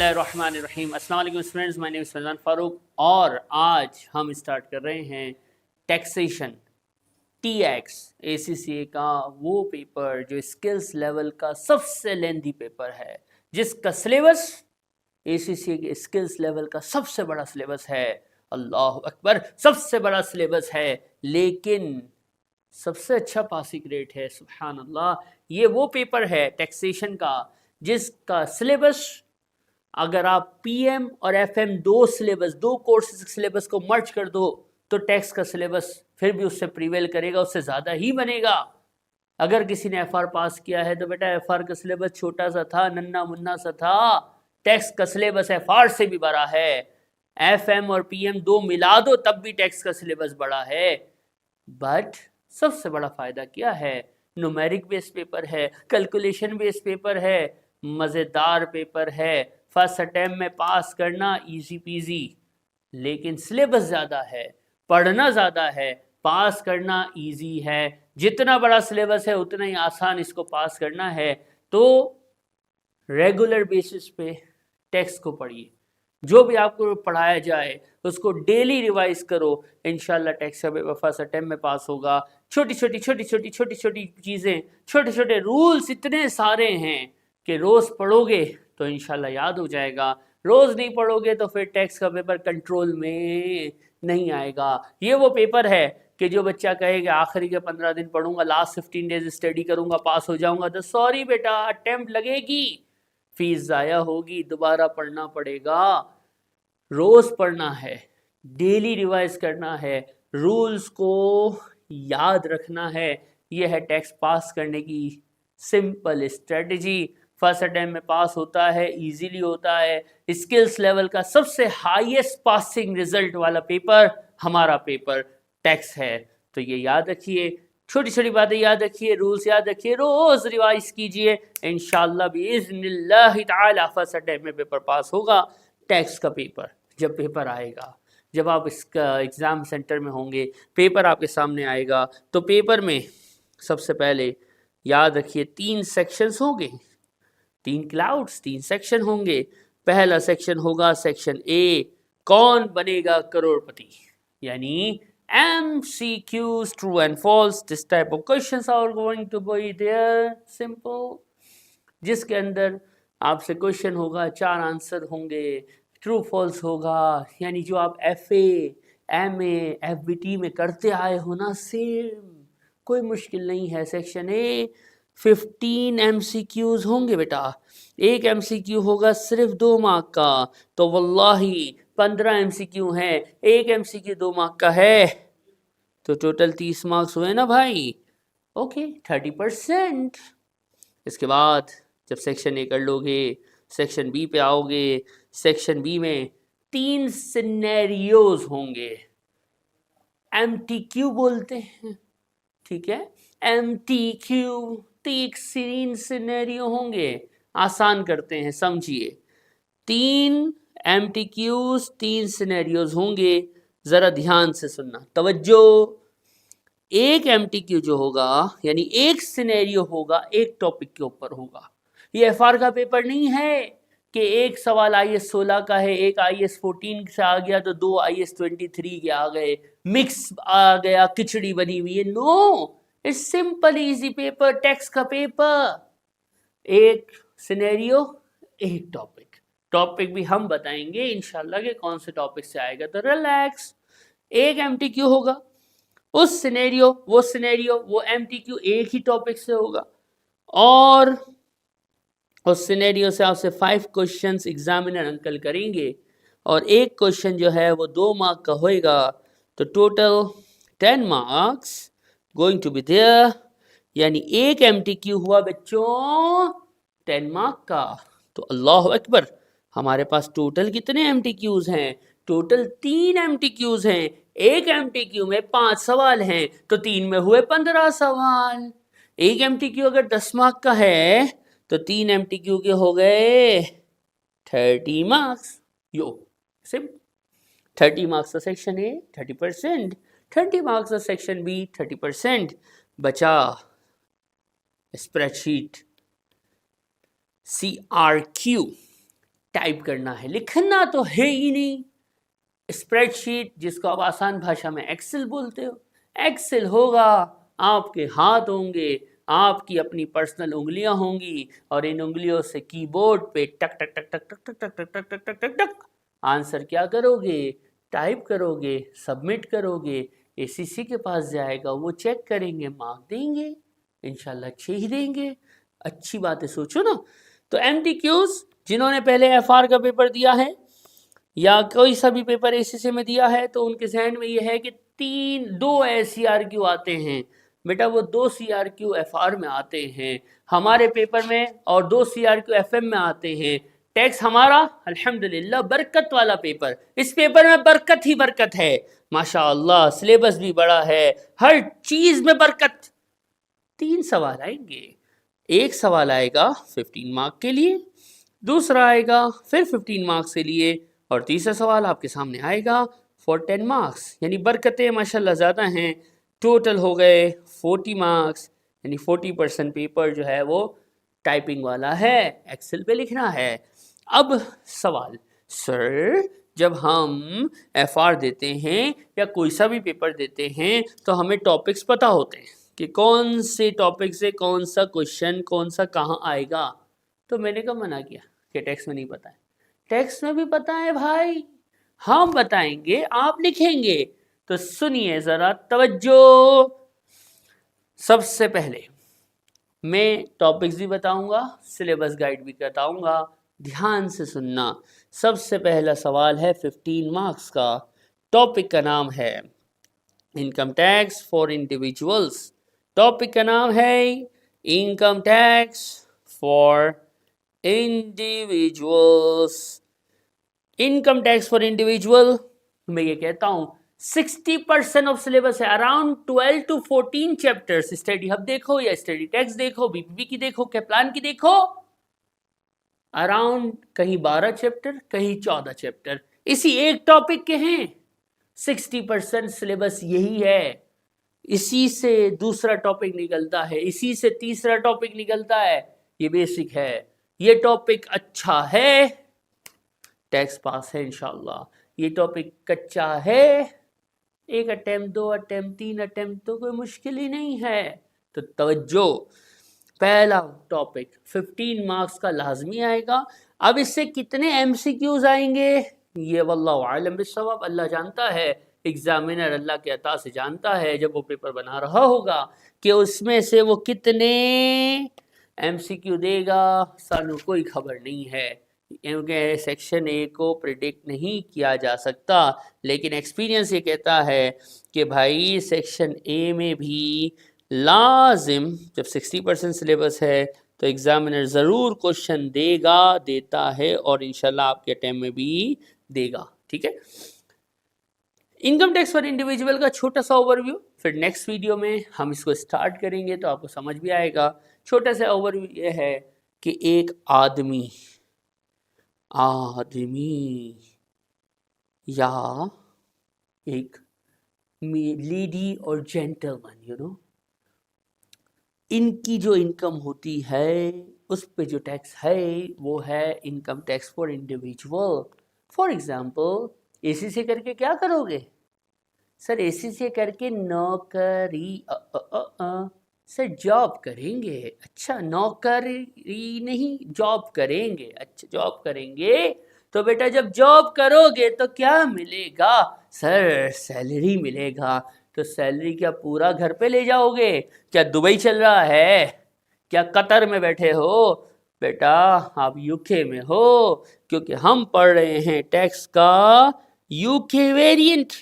बिस्मिल्लाहिर्रहमानिर्रहीम। अस्सलाम वालेकुम friends, my name is Faizan Farooq और आज हम स्टार्ट कर रहे हैं टैक्सेशन TX ACCA का वो पेपर जो स्किल्स लेवल का सबसे लेंथी पेपर है, जिसका सिलेबस ACCA के स्किल्स लेवल का सबसे बड़ा सिलेबस है। अल्लाह अकबर, सबसे बड़ा सिलेबस है, लेकिन सबसे अच्छा पासिंग रेट है। सुभान अल्लाह, ये वो पेपर है टैक्सेशन का जिसका सिलेबस अगर आप PM और FM दो कोर्सेज सिलेबस को मर्ज कर दो तो टैक्स का सिलेबस फिर भी उससे प्रीवेल करेगा, उससे ज़्यादा ही बनेगा। अगर किसी ने FR पास किया है तो बेटा FR का सिलेबस छोटा सा था, नन्ना मुन्ना सा था। टैक्स का सिलेबस FR से भी बड़ा है। FM और PM दो मिला दो तब भी टैक्स का सिलेबस बड़ा है। बट सबसे बड़ा फ़ायदा क्या है? न्यूमेरिक बेस्ड पेपर है, कैलकुलेशन बेस्ड पेपर है, मज़ेदार पेपर है। फर्स्ट अटैम्प्ट में पास करना इजी पीजी, लेकिन सिलेबस ज़्यादा है, पढ़ना ज़्यादा है, पास करना इजी है। जितना बड़ा सिलेबस है उतना ही आसान इसको पास करना है। तो रेगुलर बेसिस पे टेक्स्ट को पढ़िए, जो भी आपको पढ़ाया जाए उसको डेली रिवाइज करो। इंशाल्लाह टेक्स्ट का पेपर फर्स्ट अटेम्प्ट में पास होगा। छोटी छोटी चीज़ें, छोटे छोटे रूल्स इतने सारे हैं कि रोज़ पढ़ोगे तो इंशाल्लाह याद हो जाएगा। रोज़ नहीं पढ़ोगे तो फिर टेक्स्ट का पेपर कंट्रोल में नहीं आएगा। ये वो पेपर है कि जो बच्चा कहेगा आखिरी के 15 दिन पढ़ूंगा, लास्ट 15 डेज स्टडी करूंगा, पास हो जाऊंगा, तो सॉरी बेटा, अटेम्प्ट लगेगी, फीस ज़ाया होगी, दोबारा पढ़ना पड़ेगा। रोज़ पढ़ना है, डेली रिवाइज करना है, रूल्स को याद रखना है। यह है टेक्स्ट पास करने की सिंपल स्ट्रेटजी। फर्स्ट अटेम्प्ट में पास होता है, इजीली होता है। स्किल्स लेवल का सबसे हाईएस्ट पासिंग रिजल्ट वाला पेपर हमारा पेपर टेक्स्ट है। तो ये याद रखिए, छोटी छोटी बातें याद रखिए, रूल्स याद रखिए, रोज़ रिवाइज कीजिए। इंशाल्लाह बिइज़्निल्लाह ताला फर्स्ट अटेम्प्ट में पेपर पास होगा। टेक्स्ट का पेपर जब पेपर आएगा, जब आप इसका एग्ज़ाम सेंटर में होंगे, पेपर आपके सामने आएगा, तो पेपर में सबसे पहले याद रखिए 3 सेक्शंस होंगे, 3 क्लाउड्स, 3 सेक्शन होंगे। पहला सेक्शन होगा सेक्शन A, कौन बनेगा करोड़पति, यानी MCQs, true and false. This type of questions are going to be there, simple, जिसके अंदर आपसे क्वेश्चन होगा, 4 आंसर होंगे, ट्रू फॉल्स होगा, यानी जो आप FA, MA, FBT में करते आए हो ना, सेम, कोई मुश्किल नहीं है। सेक्शन A 15 MCQs होंगे बेटा। एक MCQ होगा सिर्फ 2 मार्क का, तो वल्लाही 15 MCQ हैं, एक MCQ 2 मार्क का है, तो टोटल 30 मार्क्स हुए ना भाई। ओके, 30%। इसके बाद जब सेक्शन A कर लोगे, सेक्शन B पे आओगे। सेक्शन B में 3 सिनेरियोज होंगे, MTQ बोलते हैं, ठीक है, MTQ, 3 सिनेरियो होंगे। आसान करते हैं, समझिए। 3 MTQs, 3 सिनेरियोज होंगे। ज़रा ध्यान से सुनना, तवज्जो। एक MTQ जो होगा, यानी एक सिनेरियो होगा, एक टॉपिक के ऊपर होगा। ये FR का पेपर नहीं है कि एक सवाल IS 16 का है, एक IS 14 से आ गया तो 2 IS 23 के आ गए, मिक्स आ गया, खिचड़ी बनी हुई है। No, it's simple easy paper, text का पेपर। एक सिनेरियो, एक टॉपिक भी हम बताएंगे इंशाल्लाह कि कौन से टॉपिक से आएगा, तो रिलैक्स। एक MTQ होगा, उस सिनेरियो वो MTQ एक ही टॉपिक से होगा, और उस सिनेरियो से आपसे 5 क्वेश्चंस एग्जामिनर अंकल करेंगे, और एक क्वेश्चन जो है वो 2 मार्क का होएगा, तो total 10 marks going to be there. यानी एक MTQ हुआ बच्चों 10 मार्क का। तो अल्लाह अकबर, हमारे पास टोटल कितने MTQs हैं? टोटल 3 MTQs हैं। एक MTQ में 5 सवाल हैं, तो 3 में हुए 15 सवाल। एक MTQ अगर 10 मार्क का है तो 3 MTQ के हो गए 30 मार्क्स। यो सिम 30 मार्क्स का सेक्शन A 30%, 30 मार्क्स का सेक्शन B 30%। बचा स्प्रेडशीट CRQ, टाइप करना है, लिखना तो है ही नहीं। स्प्रेडशीट जिसको आप आसान भाषा में एक्सेल बोलते हो, एक्सेल होगा, आपके हाथ होंगे, आपकी अपनी पर्सनल उंगलियां होंगी और इन उंगलियों से कीबोर्ड पे टक टक टक टक टक टक टक टक टक टक टक टक आंसर क्या करोगे, टाइप करोगे, सबमिट करोगे, एसीसी के पास जाएगा, वो चेक करेंगे, मार्क देंगे, इंशाल्लाह अच्छे ही देंगे। अच्छी बात है, सोचो ना। तो एमटीक्यूज जिन्होंने पहले एफआर का पेपर दिया है या कोई सा भी पेपर एसीसी में दिया है तो उनके जहन में ये है कि दो सीआरक्यू आते हैं बेटा, वो 2 सीआरक्यू एफआर में आते हैं हमारे पेपर में और 2 सीआरक्यू एफएम में आते हैं। टैक्स हमारा अल्हम्दुलिल्लाह बरकत वाला पेपर, इस पेपर में बरकत ही बरकत है माशाअल्लाह, सिलेबस भी बड़ा है, हर चीज में बरकत। 3 सवाल आएंगे, एक सवाल आएगा 15 मार्क के लिए, दूसरा आएगा फिर 15 मार्क्स के लिए और तीसरा सवाल आपके सामने आएगा फॉर 10 मार्क्स। यानी बरकतें माशाल्लाह ज़्यादा हैं, टोटल हो गए 40 मार्क्स, यानी 40% पेपर जो है वो टाइपिंग वाला है, एक्सेल पे लिखना है। अब सवाल, सर जब हम एफआर देते हैं या कोई सा भी पेपर देते हैं तो हमें टॉपिक्स पता होते हैं कि कौन से टॉपिक से कौन सा क्वेश्चन कौन सा कहाँ आएगा, तो मैंने कब मना किया कि टैक्स में नहीं पता है? टैक्स में भी पता है भाई, हम बताएंगे आप लिखेंगे। तो सुनिए जरा तवज्जो, सबसे पहले मैं टॉपिक्स भी बताऊंगा, सिलेबस गाइड भी बताऊंगा, ध्यान से सुनना। सबसे पहला सवाल है 15 मार्क्स का, टॉपिक का नाम है income tax for individuals. Topic का नाम है income tax for individuals. Income tax for individual, मैं ये कहता हूं 60% ऑफ सिलेबस है, around 12 to 14 chapters. Study hub देखो या स्टडी टैक्स देखो, बीपीपी की देखो, कैप्लान की देखो, अराउंड कहीं 12 चैप्टर कहीं 14 चैप्टर इसी एक टॉपिक के हैं। 60% सिलेबस यही है, इसी से दूसरा टॉपिक निकलता है, इसी से तीसरा टॉपिक निकलता है, ये बेसिक है। ये टॉपिक अच्छा है, टैक्स पास है इंशाल्लाह। ये टॉपिक कच्चा है, 1 अटेम्प्ट 2 अटेम्प्ट 3 अटेम्प्ट तो कोई मुश्किल ही नहीं है। तो तवज्जो, पहला टॉपिक 15 मार्क्स का लाजमी आएगा। अब इससे कितने एमसीक्यूज आएंगे ये वल्लाहु आलम बिस्सवाब, अल्लाह जानता है, एग्जामिनर अल्लाह के अता से जानता है जब वो पेपर बना रहा होगा कि उसमें से वो कितने एमसीक्यू देगा, सानू कोई खबर नहीं है क्योंकि सेक्शन ए को प्रिडिक्ट नहीं किया जा सकता। लेकिन एक्सपीरियंस ये कहता है कि भाई सेक्शन ए में भी लाजिम, जब 60% सिलेबस है तो एग्जामिनर ज़रूर क्वेश्चन देगा, देता है और इंशाल्लाह आपके अटेम्प्ट में भी देगा। ठीक है, इनकम टैक्स फॉर इंडिविजुअल का छोटा सा ओवरव्यू, फिर नेक्स्ट वीडियो में हम इसको स्टार्ट करेंगे तो आपको समझ भी आएगा। छोटा सा ओवरव्यू ये है कि एक आदमी या एक लेडी और जेंटलमैन, इनकी जो इनकम होती है उस पे जो टैक्स है वो है income tax for individual. For example AC से करके क्या करोगे सर? एसी से करके नौकरी सर जॉब करेंगे। अच्छा, नौकरी नहीं जॉब करेंगे। अच्छा, जॉब करेंगे तो बेटा जब जॉब करोगे तो क्या मिलेगा सर? सैलरी मिलेगा। तो सैलरी क्या पूरा घर पे ले जाओगे? क्या दुबई चल रहा है? क्या कतर में बैठे हो? बेटा आप यूके में हो, क्योंकि हम पढ़ रहे हैं टैक्स का UK variant.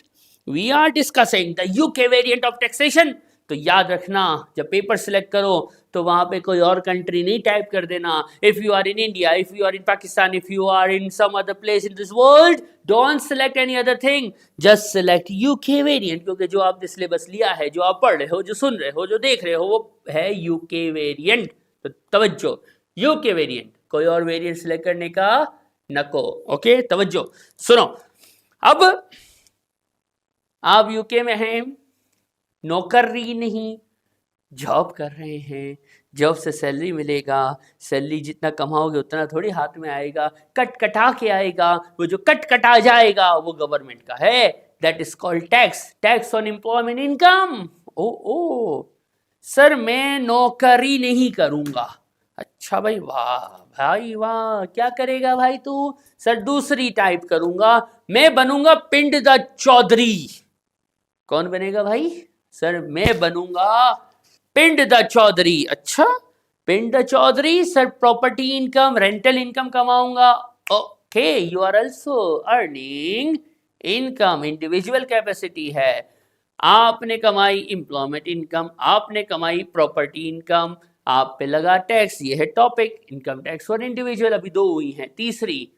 We are discussing the UK variant of taxation. तो याद रखना, जब पेपर सिलेक्ट करो तो वहां पे कोई और कंट्री नहीं टाइप कर देना। If you are in India, if you are in Pakistan, if you are in some other place in this world, don't select any other thing, just select UK variant. क्योंकि जो आपने सिलेबस लिया है, जो आप पढ़ रहे हो, जो सुन रहे हो, जो देख रहे हो, वो है यूके वेरिएंट। तो तवज्जो, यूके वेरिएंट, कोई और वेरिएंट सिलेक्ट करने का नको। ओके, तवज्जो सुनो। अब आप यूके में हैं, नौकरी नहीं, जॉब कर रहे हैं, जॉब से सैलरी मिलेगा, सैलरी जितना कमाओगे उतना थोड़ी हाथ में आएगा, कट कटा के आएगा, वो जो कट कटा जाएगा वो गवर्नमेंट का है, that is called tax, tax on employment income. ओ सर मैं नौकरी नहीं करूंगा। अच्छा भाई, वाह भाई वाह, क्या करेगा भाई तू? सर दूसरी टाइप करूंगा, मैं बनूंगा पिंड द चौधरी। कौन बनेगा भाई? सर मैं बनूंगा पिंड द चौधरी। अच्छा, पिंड द Chaudhary sir, property income, rental income कमाऊंगा। Okay, you are also earning income, individual capacity है। आपने कमाई एम्प्लॉयमेंट इनकम, आपने कमाई प्रॉपर्टी इनकम, आप पे लगा टैक्स। ये है टॉपिक, इनकम टैक्स और इंडिविजुअल। अभी दो हुई हैं, तीसरी,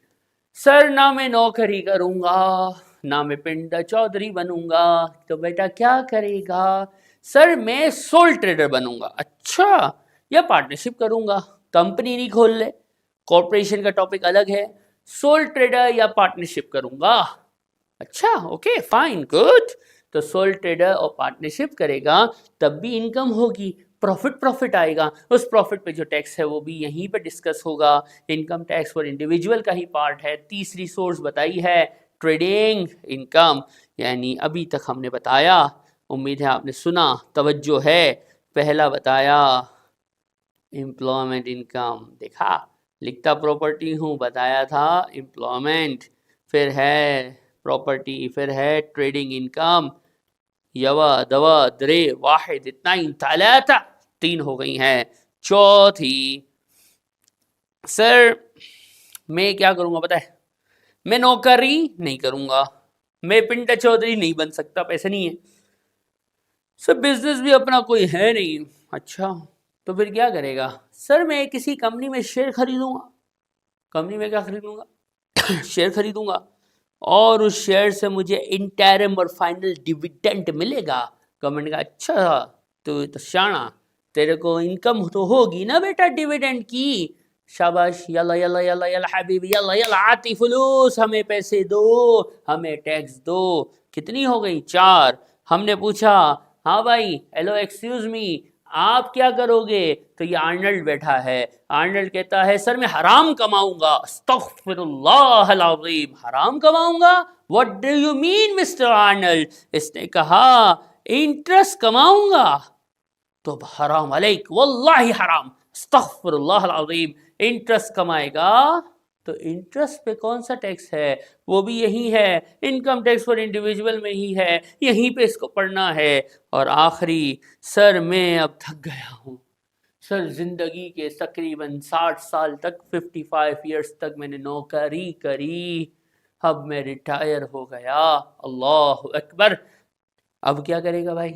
सर ना मैं नौकरी करूंगा, ना मैं पिंड चौधरी बनूंगा, तो बेटा क्या करेगा? सर मैं सोल ट्रेडर बनूंगा। अच्छा, या पार्टनरशिप करूंगा, कंपनी नहीं खोल ले, कॉर्पोरेशन का टॉपिक अलग है, सोल ट्रेडर या पार्टनरशिप करूंगा। अच्छा, ओके फाइन गुड। तो सोल ट्रेडर और पार्टनरशिप करेगा तब भी इनकम होगी, प्रॉफिट आएगा, उस प्रॉफिट पे जो टैक्स है वो भी यहीं पे डिस्कस होगा। इनकम टैक्स फॉर इंडिविजुअल का ही पार्ट है। तीसरी सोर्स बताई है ट्रेडिंग इनकम, यानी अभी तक हमने बताया, उम्मीद है आपने सुना, तवज्जो है। पहला बताया एम्प्लॉयमेंट इनकम, देखा लिखता प्रॉपर्टी हूँ, बताया था एम्प्लॉयमेंट, फिर है प्रॉपर्टी, फिर है ट्रेडिंग इनकम, यवा दवा दरे वाहिद, इतना ही तलाता, तीन हो गई हैं। चौथी, सर मैं क्या करूंगा पता है? मैं नौकरी नहीं करूंगा, मैं पिंटा चौधरी नहीं बन सकता, पैसे नहीं है, सर बिजनेस भी अपना कोई है नहीं। अच्छा, तो फिर क्या करेगा? सर मैं किसी कंपनी में शेयर खरीदूंगा। कंपनी में क्या खरीदूंगा? शेयर खरीदूंगा, और उस शेयर से मुझे इंटरिम और फाइनल डिविडेंड मिलेगा। गवर्नमेंट का अच्छा, तो शाना, तेरे को इनकम तो होगी ना बेटा डिविडेंड की, शाबाश, Yalla Yalla Yalla Yalla Habibi, Yalla Yalla आती फुलूस, हमें पैसे दो, हमें टैक्स दो। कितनी हो गई? 4। हमने पूछा, हाँ भाई, हेलो एक्सक्यूज मी, आप क्या करोगे? तो ये आर्नल्ड बैठा है, आर्नल्ड कहता है सर मैं हराम कमाऊंगा। अस्तगफिरुल्लाह अल अज़ीम, हराम कमाऊंगा? What do you mean mister Arnold? इसने कहा इंटरेस्ट कमाऊंगा। तो हराम अलैक, वल्लाही हराम, अस्तगफिरुल्लाह अल अज़ीम, इंटरेस्ट कमाएगा तो इंटरेस्ट पे कौन सा टैक्स है? वो भी यही है, इनकम टैक्स फॉर इंडिविजुअल में ही है, यहीं पे इसको पढ़ना है। और आखिरी, सर मैं अब थक गया हूँ, सर जिंदगी के तकरीबन 60 साल तक, 55 ईयर्स तक मैंने नौकरी करी, अब मैं रिटायर हो गया। अल्लाह अकबर। अब क्या करेगा भाई?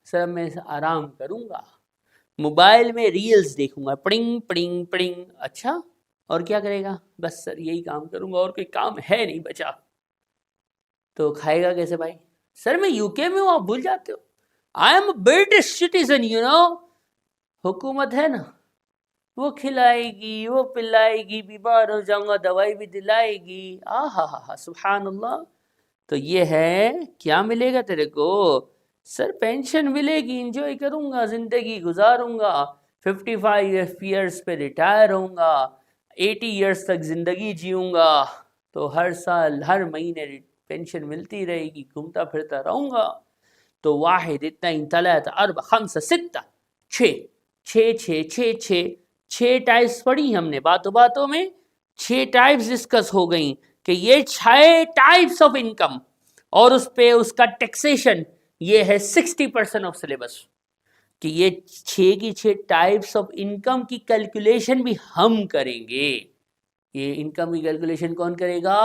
सर मैं आराम करूंगा, मोबाइल में रील्स देखूंगा, पड़िंग पड़िंग पड़िंग। अच्छा, और क्या करेगा? बस सर यही काम करूंगा, और कोई काम है नहीं बचा। तो खाएगा कैसे भाई? सर मैं यूके में हूँ, आप भूल जाते हो, I am British citizen, you know, हुकूमत है ना, वो खिलाएगी, वो पिलाएगी, बीमार हो जाऊंगा दवाई भी दिलाएगी। आ हा सुभान अल्लाह। तो ये है, क्या मिलेगा तेरे को? सर पेंशन मिलेगी, एंजॉय करूंगा, जिंदगी गुजारूंगा, 55 ईयर्स पे रिटायर होऊंगा, 80 ईयर्स तक जिंदगी जीऊंगा, तो हर साल हर महीने पेंशन मिलती रहेगी, घूमता फिरता रहूंगा। तो वाहिद इतना ही, तलात अरब खम्सा सित्ता, छः छः छः छः छः छः टाइप्स पढ़ी हमने बातों बातों में, 6 टाइप्स डिस्कस हो गई कि ये 6 टाइप्स ऑफ इनकम, और उस पे उसका टैक्सेशन, ये है 60% ऑफ सिलेबस, कि ये 6 की 6 टाइप्स ऑफ इनकम की कैलकुलेशन भी हम करेंगे। ये इनकम की कैलकुलेशन कौन करेगा?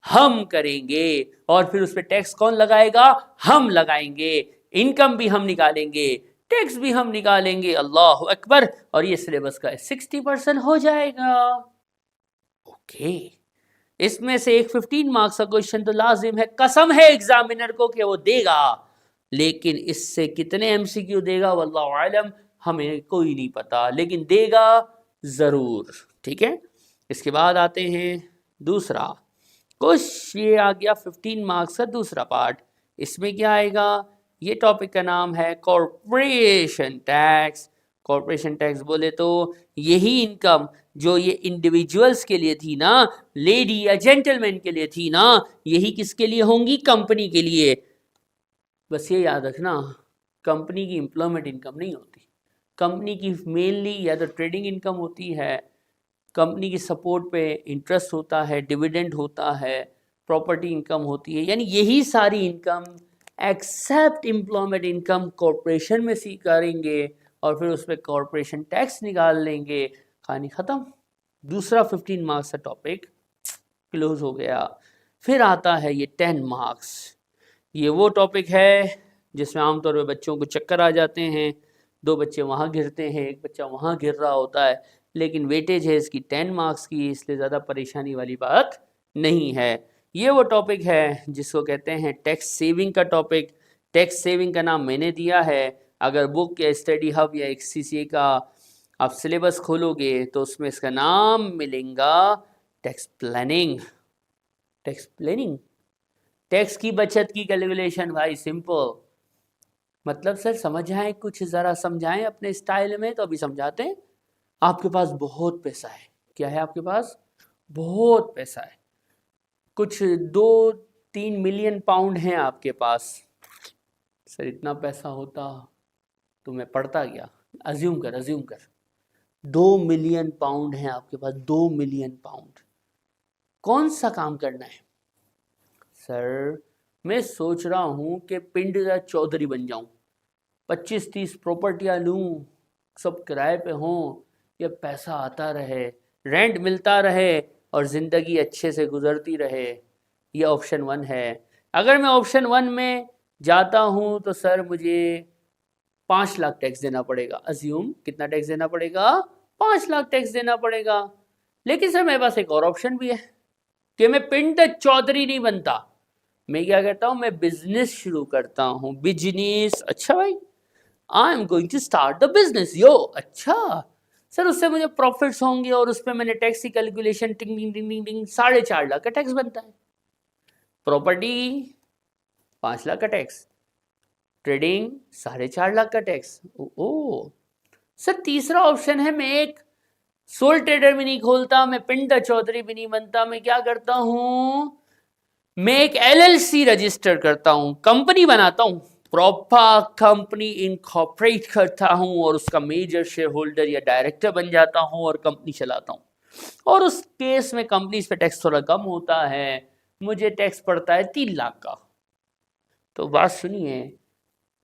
हम करेंगे। और फिर उस पर टैक्स कौन लगाएगा? हम लगाएंगे। इनकम भी हम निकालेंगे, टैक्स भी हम निकालेंगे। अल्लाह अकबर। और ये सिलेबस का 60% हो जाएगा। ओके, इसमें से एक 15 मार्क्स का क्वेश्चन तो लाजिम है, कसम है एग्जामिनर को कि वो देगा, लेकिन इससे कितने एमसीक्यू देगा वल्लाहु आलम, हमें कोई नहीं पता, लेकिन देगा जरूर। ठीक है, इसके बाद आते हैं दूसरा कुछ, ये आ गया 15 मार्क्स का दूसरा पार्ट। इसमें क्या आएगा? ये टॉपिक का नाम है कॉरपोरेशन टैक्स। कॉरपोरेशन टैक्स बोले तो यही इनकम जो ये इंडिविजुअल्स के लिए थी ना, लेडी या जेंटलमैन के लिए थी ना, यही किसके लिए होंगी? कंपनी के लिए। बस ये याद रखना, कंपनी की एम्प्लॉयमेंट इनकम नहीं होती, कंपनी की मेनली या तो ट्रेडिंग इनकम होती है, कंपनी की सपोर्ट पे इंटरेस्ट होता है, डिविडेंड होता है, प्रॉपर्टी इनकम होती है, यानी यही सारी income except employment income corporation में करेंगे और फिर उस पर कॉरपोरेशन टैक्स निकाल लेंगे, कहानी ख़त्म। दूसरा 15 मार्क्स का टॉपिक क्लोज हो गया। फिर आता है ये 10 मार्क्स। ये वो टॉपिक है जिसमें आमतौर पर बच्चों को चक्कर आ जाते हैं, 2 बच्चे वहाँ गिरते हैं, 1 बच्चा वहाँ गिर रहा होता है, लेकिन वेटेज है इसकी 10 मार्क्स की, इसलिए ज़्यादा परेशानी वाली बात नहीं है। ये वो टॉपिक है जिसको कहते हैं टैक्स सेविंग का टॉपिक। टैक्स सेविंग का नाम मैंने दिया है। अगर बुक या स्टडी हब या XCCA का आप सिलेबस खोलोगे तो उसमें इसका नाम मिलेगा tax planning. Tax planning, tax की बचत की कैलकुलेशन भाई, सिंपल। मतलब सर समझाएं, कुछ ज़रा समझाएं अपने स्टाइल में, तो अभी समझाते हैं। आपके पास बहुत पैसा है, क्या है आपके पास? बहुत पैसा है, कुछ 2-3 मिलियन पाउंड हैं आपके पास। सर इतना पैसा होता तो मैं पढ़ता क्या? अज्यूम कर 2 मिलियन पाउंड हैं आपके पास, 2 मिलियन पाउंड, कौन सा काम करना है? सर मैं सोच रहा हूँ कि पिंड का चौधरी बन जाऊँ, 25-30 प्रॉपर्टियाँ लूँ, सब किराए पे हों, ये पैसा आता रहे, रेंट मिलता रहे और ज़िंदगी अच्छे से गुजरती रहे। ये ऑप्शन 1 है। अगर मैं ऑप्शन 1 में जाता हूँ तो सर मुझे 5 लाख टैक्स देना पड़ेगा। अज्यूम कितना टैक्स देना पड़ेगा? 5 लाख टैक्स देना पड़ेगा। लेकिन सर मेरे पास एक और ऑप्शन भी है कि मैं पिंड चौधरी नहीं बनता, मैं क्या करता हूँ, मैं बिजनेस शुरू करता हूँ। बिजनेस, अच्छा भाई, I am going to start the business yo. अच्छा सर, उससे मुझे प्रॉफिट्स होंगे और उस पर मैंने टैक्स की कैलकुलेशन, टिंग टिंग टिंग टिंग टिंग, 4.5 लाख का टैक्स बनता है। प्रॉपर्टी 5 लाख का टैक्स, ट्रेडिंग 4.5 लाख का टैक्स। ओ सर तीसरा ऑप्शन है, मैं एक सोल ट्रेडर भी नहीं खोलता, मैं पिंड चौधरी भी नहीं बनता, मैं क्या करता हूं, मैं एक LLC रजिस्टर करता हूं, कंपनी बनाता हूं, प्रॉपर कंपनी इनकॉर्पोरेट करता हूं और उसका मेजर शेयर होल्डर या डायरेक्टर बन जाता हूं और कंपनी चलाता हूं। और उस केस में कंपनी पे टैक्स थोड़ा कम होता है, मुझे टैक्स पड़ता है 3 लाख का। तो बात सुनिए,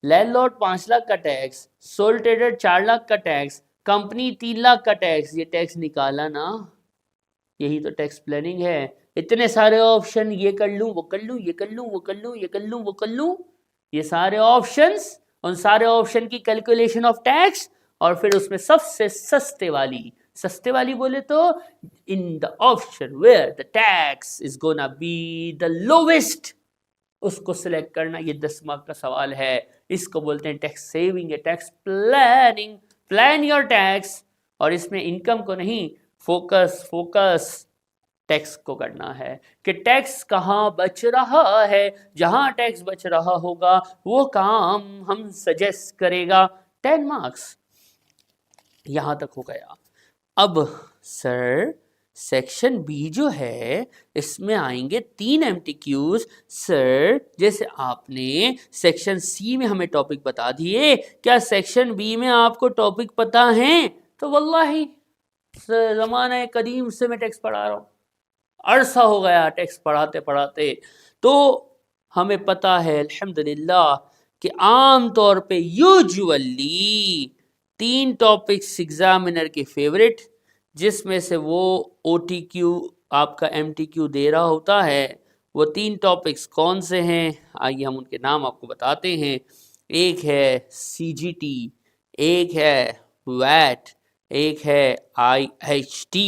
लैंडलॉर्ड 5 लाख का टैक्स, सोल ट्रेडर 4 लाख का टैक्स, कंपनी 3 लाख का टैक्स, ये टैक्स निकाला ना, यही तो टैक्स प्लानिंग है। इतने सारे ऑप्शन, ये कर लूं, वो कर लूं, ये कर लूं, वो कर लूं, ये कर लूं, वो कर लूं, ये सारे ऑप्शंस, उन सारे ऑप्शन की कैलकुलेशन ऑफ टैक्स, और फिर उसमें सबसे सस्ते वाली बोले तो in the option where the tax is gonna be the lowest, उसको सिलेक्ट करना। ये 10 मार्क का सवाल है, इसको बोलते हैं टैक्स सेविंग या tax planning. Plan your tax, और इसमें इनकम को नहीं, फोकस टैक्स को करना है कि टैक्स कहाँ बच रहा है, जहां टैक्स बच रहा होगा वो काम हम सजेस्ट करेगा। 10 मार्क्स यहां तक हो गया। अब सर सेक्शन बी जो है, इसमें आएंगे 3 MTQs। सर जैसे आपने सेक्शन सी में हमें टॉपिक बता दिए, क्या सेक्शन बी में आपको टॉपिक पता है? तो वल्लाही ज़माने कदीम से मैं टैक्स पढ़ा रहा हूँ, अरसा हो गया टैक्स पढ़ाते पढ़ाते, तो हमें पता है अल्हम्दुलिल्लाह कि आम तौर पे यूजुअली 3 टॉपिक्स एग्जामिनर के फेवरेट, जिसमें से वो OTQ आपका MTQ दे रहा होता है। वो 3 टॉपिक्स कौन से हैं? आइए हम उनके नाम आपको बताते हैं। एक है CGT, एक है वैट, एक है IHT।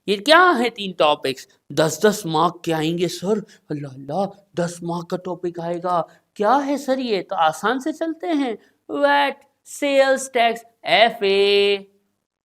ये क्या है 3 टॉपिक्स? 10-10 मार्क के आएंगे सर। अल्लाह अल्लाह, 10 मार्क का टॉपिक आएगा, क्या है सर? ये तो आसान से चलते हैं। VAT, sales tax, FA,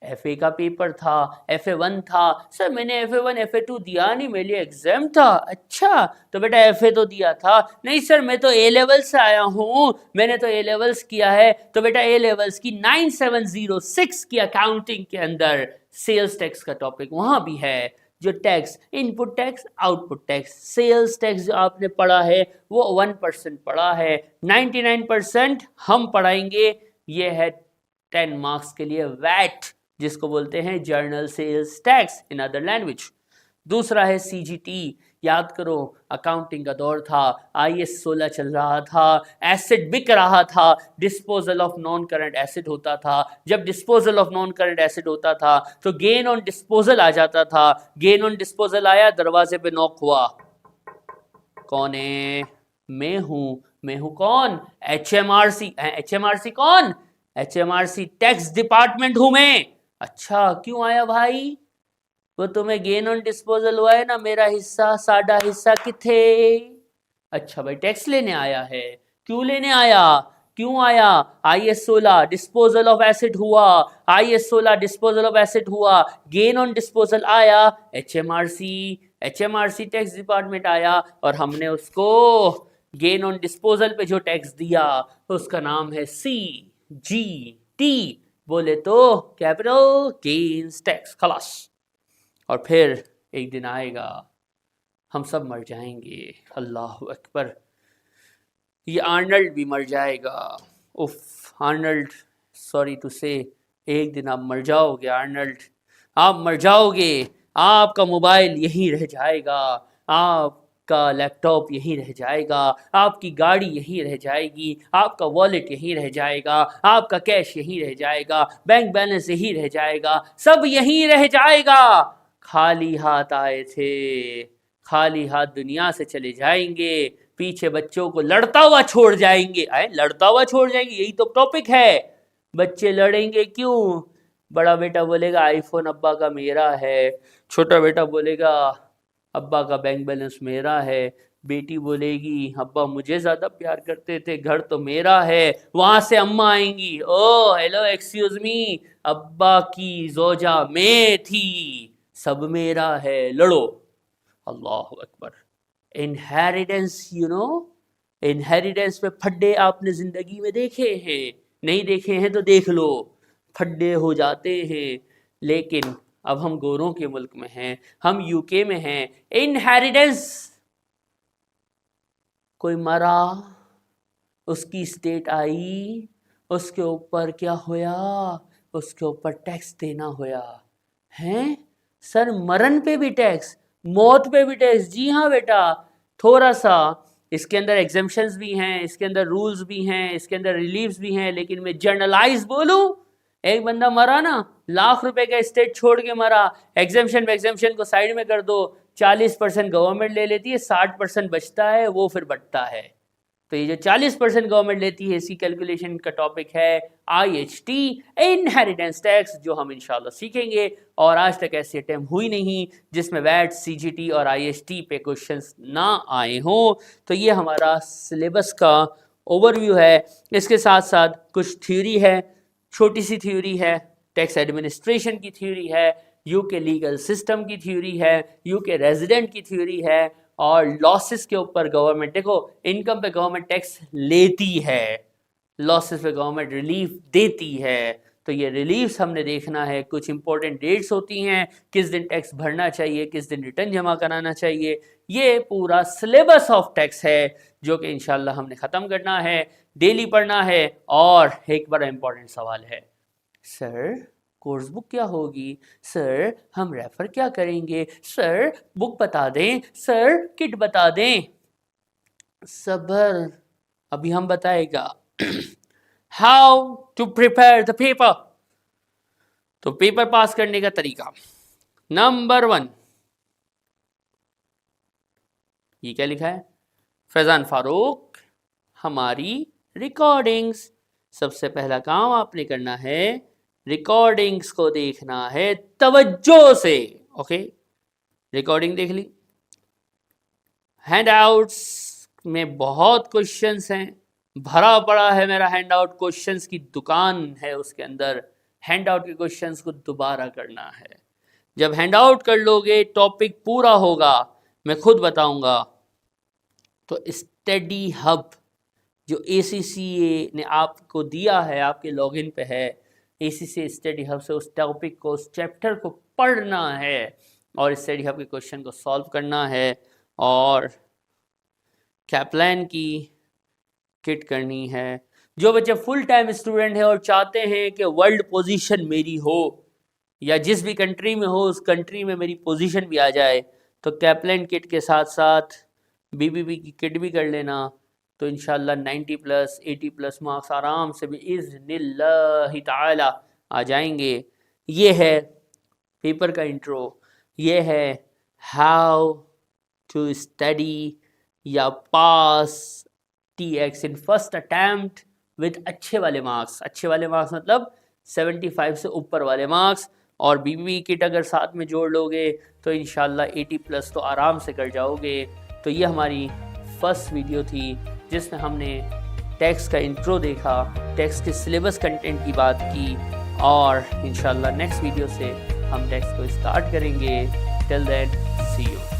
FA का पेपर था, FA1 था। सर मैंने FA1 FA2 दिया नहीं, मेरे लिए एग्जाम था। अच्छा तो बेटा FA तो दिया था। नहीं सर मैं तो A लेवल से आया हूँ, मैंने तो A लेवल्स किया है। तो बेटा A लेवल्स की 9706 की अकाउंटिंग के अंदर सेल्स टैक्स का टॉपिक वहाँ भी है। जो tax, input tax, output tax, sales tax जो आपने पढ़ा है वो 1% पढ़ा है, 99% हम पढ़ाएंगे। ये है 10 मार्क्स के लिए वैट, जिसको बोलते हैं general sales tax in other language. दूसरा है CGT। याद करो अकाउंटिंग का दौर था, IS 16 चल रहा था, एसेट बिक रहा था, disposal of non current asset होता था। जब disposal of non current asset होता था तो गेन ऑन डिस्पोजल आ जाता था। गेन ऑन डिस्पोजल आया, दरवाजे पे नॉक हुआ, कौन है? मैं हूं कौन? HMRC। HMRC कौन? HMRC टैक्स डिपार्टमेंट हूं मैं। अच्छा क्यों आया भाई? वो तुम्हें गेन ऑन डिस्पोजल हुआ है ना, मेरा हिस्सा, साडा हिस्सा किथे? अच्छा भाई टैक्स लेने आया है। क्यों लेने आया? क्यों आया? IS 16 डिस्पोजल ऑफ एसेट हुआ, IS 16 डिस्पोजल ऑफ एसेट हुआ, गेन ऑन डिस्पोजल आया, HMRC टैक्स डिपार्टमेंट आया और हमने उसको गेन ऑन डिस्पोजल पे जो टैक्स दिया उसका नाम है CGT, बोले तो कैपिटल गेन्स टैक्स। खलास। और फिर एक दिन आएगा हम सब मर जाएंगे, अल्लाह अकबर। ये आर्नल्ड भी मर जाएगा। उफ आर्नल्ड, सॉरी टू से, एक दिन आप मर जाओगे आर्नल्ड, आप मर जाओगे। आपका मोबाइल यहीं रह जाएगा, आपका लैपटॉप यहीं रह जाएगा, आपकी गाड़ी यहीं रह जाएगी, आपका वॉलेट यहीं रह जाएगा, आपका कैश यहीं रह जाएगा, बैंक बैलेंस यहीं रह जाएगा, सब यहीं रह जाएगा। खाली हाथ आए थे, खाली हाथ दुनिया से चले जाएंगे, पीछे बच्चों को लड़ता हुआ छोड़ जाएंगे। आए लड़ता हुआ छोड़ जाएंगे, यही तो टॉपिक है। बच्चे लड़ेंगे क्यों? बड़ा बेटा बोलेगा आईफोन अब्बा का मेरा है, छोटा बेटा बोलेगा अब्बा का बैंक बैलेंस मेरा है, बेटी बोलेगी अब्बा मुझे ज्यादा प्यार करते थे, घर तो मेरा है। वहां से अम्मा आएंगी, ओ हेलो एक्सक्यूज मी, अब्बा की जोजा मैं थी, सब मेरा है, लड़ो। अल्लाह अकबर। इनहेरिटेंस, इनहेरिटेंस में फड्डे आपने जिंदगी में देखे हैं? नहीं देखे हैं तो देख लो, फड्डे हो जाते हैं। लेकिन अब हम गोरों के मुल्क में हैं, हम UK में हैं। इनहेरिटेंस, कोई मरा, उसकी स्टेट आई, उसके ऊपर क्या होया? उसके ऊपर टैक्स देना होया। हैं सर, मरण पे भी टैक्स, मौत पे भी टैक्स? जी हाँ बेटा, थोड़ा सा इसके अंदर एग्जेम्पशंस भी हैं, इसके अंदर रूल्स भी हैं, इसके अंदर रिलीव्स भी हैं, लेकिन मैं जनरलाइज बोलूं, एक बंदा मरा ना, ₹1,00,000 का स्टेट छोड़ के मरा, एग्जेम्पशन को साइड में कर दो, 40% गवर्नमेंट ले लेती है, 60% बचता है, वो फिर बटता है। तो ये जो 40% गवर्नमेंट लेती है, इसी कैलकुलेशन का टॉपिक है IHT, इनहेरिटेंस टैक्स, जो हम इंशाल्लाह सीखेंगे। और आज तक ऐसी अटेम्प्ट हुई नहीं जिसमें वैट, CGT और IHT पे क्वेश्चंस ना आए हों। तो ये हमारा सिलेबस का ओवरव्यू है। इसके साथ साथ कुछ थ्योरी है, छोटी सी थ्योरी है, टैक्स एडमिनिस्ट्रेशन की थ्योरी है, UK लीगल सिस्टम की थ्योरी है, UK रेजिडेंट की थ्योरी है, और लॉसेस के ऊपर गवर्नमेंट, देखो इनकम पे गवर्नमेंट टैक्स लेती है, लॉसेस पे गवर्नमेंट रिलीफ देती है। तो ये रिलीफ्स हमने देखना है, कुछ इंपॉर्टेंट डेट्स होती हैं, किस दिन टैक्स भरना चाहिए, किस दिन रिटर्न जमा कराना चाहिए। ये पूरा सिलेबस ऑफ टैक्स है जो कि इंशाल्लाह हमने ख़त्म करना है, डेली पढ़ना है। और एक बड़ा इंपॉर्टेंट सवाल है, सर कोर्स बुक क्या होगी, सर हम रेफर क्या करेंगे, सर बुक बता दें, सर किट बता दें। सबर, अभी हम बताएगा how to prepare the paper. तो पेपर पास करने का तरीका, नंबर 1, ये क्या लिखा है, फैजान फारूक हमारी रिकॉर्डिंग्स। सबसे पहला काम आपने करना है, रिकॉर्डिंग्स को देखना है तवज्जो से। ओके, रिकॉर्डिंग देख ली, हैंडआउट्स में बहुत क्वेश्चंस हैं, भरा पड़ा है मेरा हैंडआउट, क्वेश्चंस की दुकान है उसके अंदर। हैंड आउट के क्वेश्चंस को दोबारा करना है। जब हैंड आउट कर लोगे, टॉपिक पूरा होगा, मैं खुद बताऊंगा। तो स्टडी हब जो ACCA ने आपको दिया है, आपके लॉगिन पे है, ACCA स्टडी हब से उस टॉपिक को, उस चैप्टर को पढ़ना है और स्टडी हब के क्वेश्चन को सॉल्व करना है और कैपलान की किट करनी है। जो बच्चे फुल टाइम स्टूडेंट हैं और चाहते हैं कि वर्ल्ड पोजीशन मेरी हो या जिस भी कंट्री में हो उस कंट्री में मेरी पोजीशन भी आ जाए, तो कैपलान किट के साथ साथ BBB की किट भी कर लेना। तो इंशाल्लाह 90+, 80+ मार्क्स आराम से भी इज़्निल्लाहि ताला आ जाएंगे। ये है पेपर का इंट्रो, ये है हाउ टू स्टडी या पास TX in first attempt with अच्छे वाले मार्क्स। अच्छे वाले मार्क्स मतलब 75 से ऊपर वाले मार्क्स, और BBB किट अगर साथ में जोड़ लोगे तो इंशाल्लाह 80+ तो आराम से कर जाओगे। तो ये हमारी फर्स्ट वीडियो थी जिसमें हमने टेक्स्ट का इंट्रो देखा, टेक्स्ट के सिलेबस कंटेंट की बात की, और इंशाल्लाह नेक्स्ट वीडियो से हम टेक्स्ट को स्टार्ट करेंगे। Till then see you.